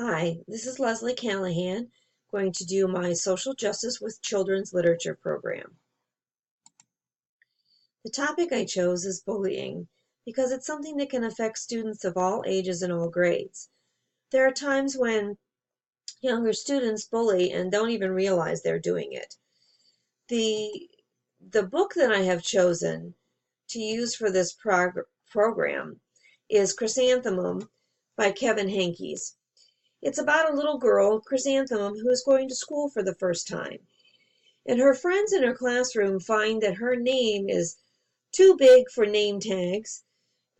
Hi, this is Leslie Callahan, going to do my Social Justice with Children's Literature program. The topic I chose is bullying because it's something that can affect students of all ages and all grades. There are times when younger students bully and don't even realize they're doing it. The, the book that I have chosen to use for this program is Chrysanthemum by Kevin Henkes. It's about a little girl, Chrysanthemum, who is going to school for the first time. And her friends in her classroom find that her name is too big for name tags.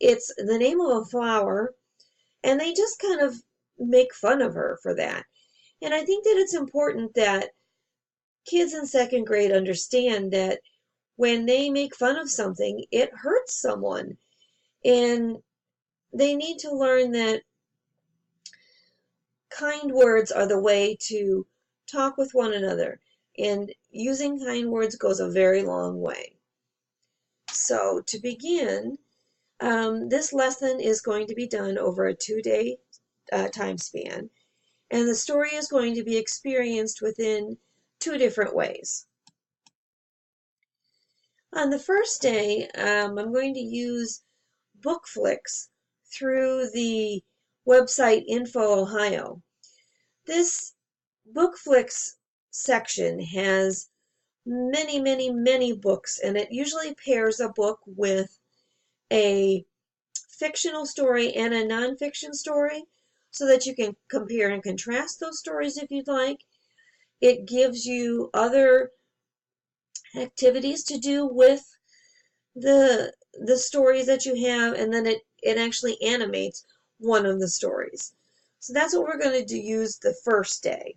It's the name of a flower, and they just kind of make fun of her for that. And I think that it's important that kids in second grade understand that when they make fun of something, it hurts someone. And they need to learn that kind words are the way to talk with one another, and using kind words goes a very long way. So to begin, this lesson is going to be done over a 2-day time span, and the story is going to be experienced within 2 different ways. On the first day, I'm going to use BookFlix through the website Info Ohio. This BookFlix section has many books, and it usually pairs a book with a fictional story and a nonfiction story so that you can compare and contrast those stories if you'd like. It gives you other activities to do with the stories that you have, and then it actually animates one of the stories. So that's what we're going to use the first day.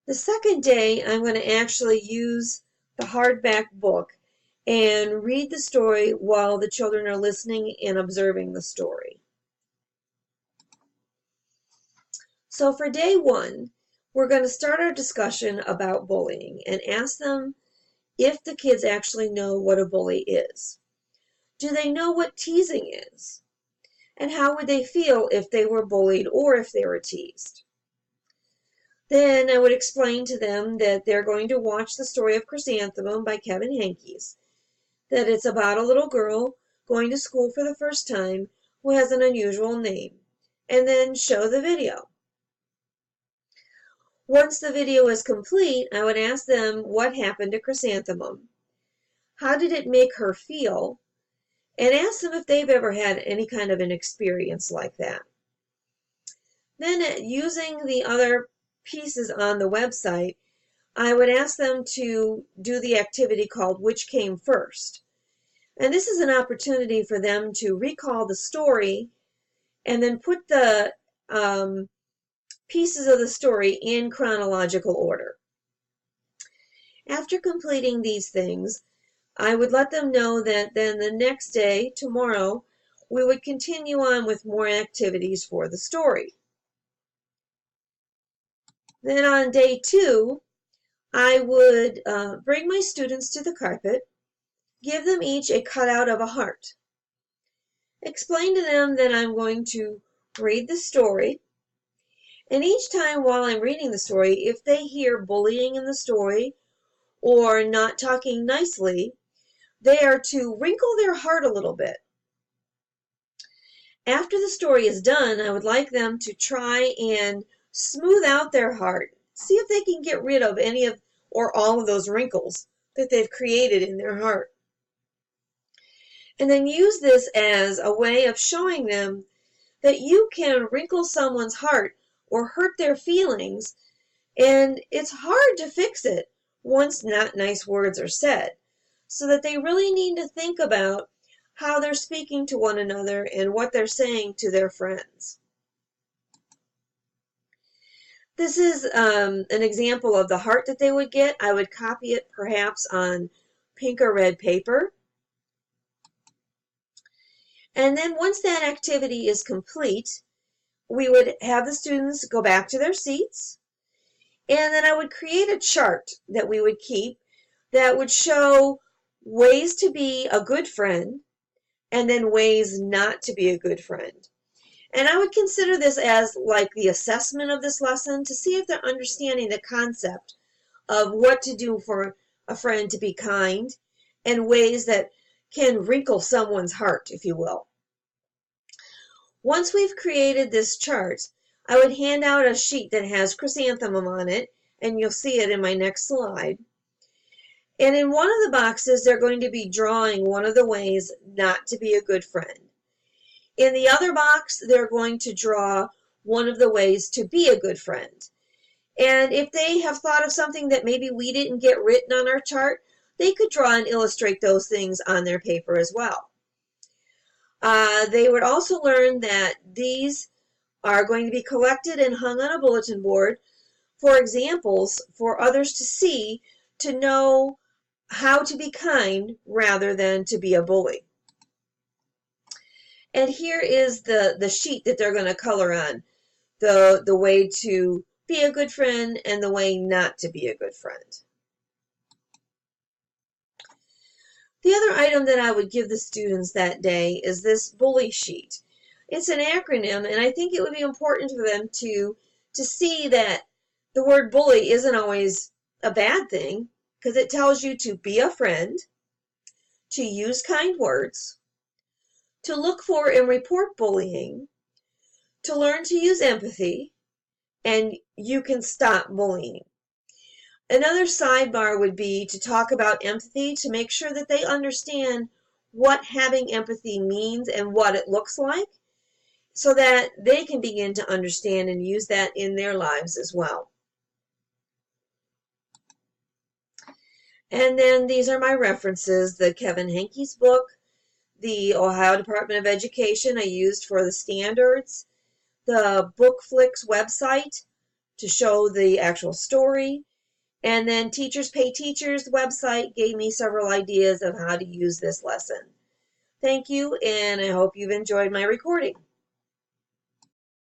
The second day, I'm going to actually use the hardback book and read the story while the children are listening and observing the story. So for day one, we're going to start our discussion about bullying and ask them if the kids actually know what a bully is. Do they know what teasing is? And how would they feel if they were bullied or if they were teased? Then I would explain to them that they're going to watch the story of Chrysanthemum by Kevin Henkes, that it's about a little girl going to school for the first time who has an unusual name, and then show the video. Once the video is complete, I would ask them what happened to Chrysanthemum. How did it make her feel? And ask them if they've ever had any kind of an experience like that. Then, using the other pieces on the website, I would ask them to do the activity called Which Came First. And this is an opportunity for them to recall the story and then put the pieces of the story in chronological order. After completing these things, I would let them know that then the next day, tomorrow, we would continue on with more activities for the story. Then on day 2, I would bring my students to the carpet, give them each a cutout of a heart. Explain to them that I'm going to read the story, and each time while I'm reading the story, if they hear bullying in the story or not talking nicely, they are to wrinkle their heart a little bit. After the story is done, I would like them to try and smooth out their heart. See if they can get rid of any of or all of those wrinkles that they've created in their heart. And then use this as a way of showing them that you can wrinkle someone's heart or hurt their feelings, and it's hard to fix it once not nice words are said, so that they really need to think about how they're speaking to one another and what they're saying to their friends. This is an example of the heart that they would get. I would copy it perhaps on pink or red paper. And then once that activity is complete, we would have the students go back to their seats, and then I would create a chart that we would keep that would show ways to be a good friend and then ways not to be a good friend. And I would consider this as like the assessment of this lesson to see if they're understanding the concept of what to do for a friend to be kind and ways that can wrinkle someone's heart, if you will. Once we've created this chart, I would hand out a sheet that has chrysanthemum on it, and you'll see it in my next slide. And in one of the boxes, they're going to be drawing one of the ways not to be a good friend. In the other box, they're going to draw one of the ways to be a good friend. And if they have thought of something that maybe we didn't get written on our chart, they could draw and illustrate those things on their paper as well. They would also learn that these are going to be collected and hung on a bulletin board for examples for others to see, to know how to be kind rather than to be a bully. And here is the sheet that they're going to color on, the way to be a good friend and the way not to be a good friend. The other item that I would give the students that day is this bully sheet. It's an acronym, and I think it would be important for them to see that the word bully isn't always a bad thing, because it tells you to be a friend, to use kind words, to look for and report bullying, to learn to use empathy, and you can stop bullying. Another sidebar would be to talk about empathy, to make sure that they understand what having empathy means and what it looks like, so that they can begin to understand and use that in their lives as well. And then these are my references: the Kevin Henkes book, the Ohio Department of Education I used for the standards, the BookFlix website to show the actual story, and then Teachers Pay Teachers website gave me several ideas of how to use this lesson. Thank you, and I hope you've enjoyed my recording.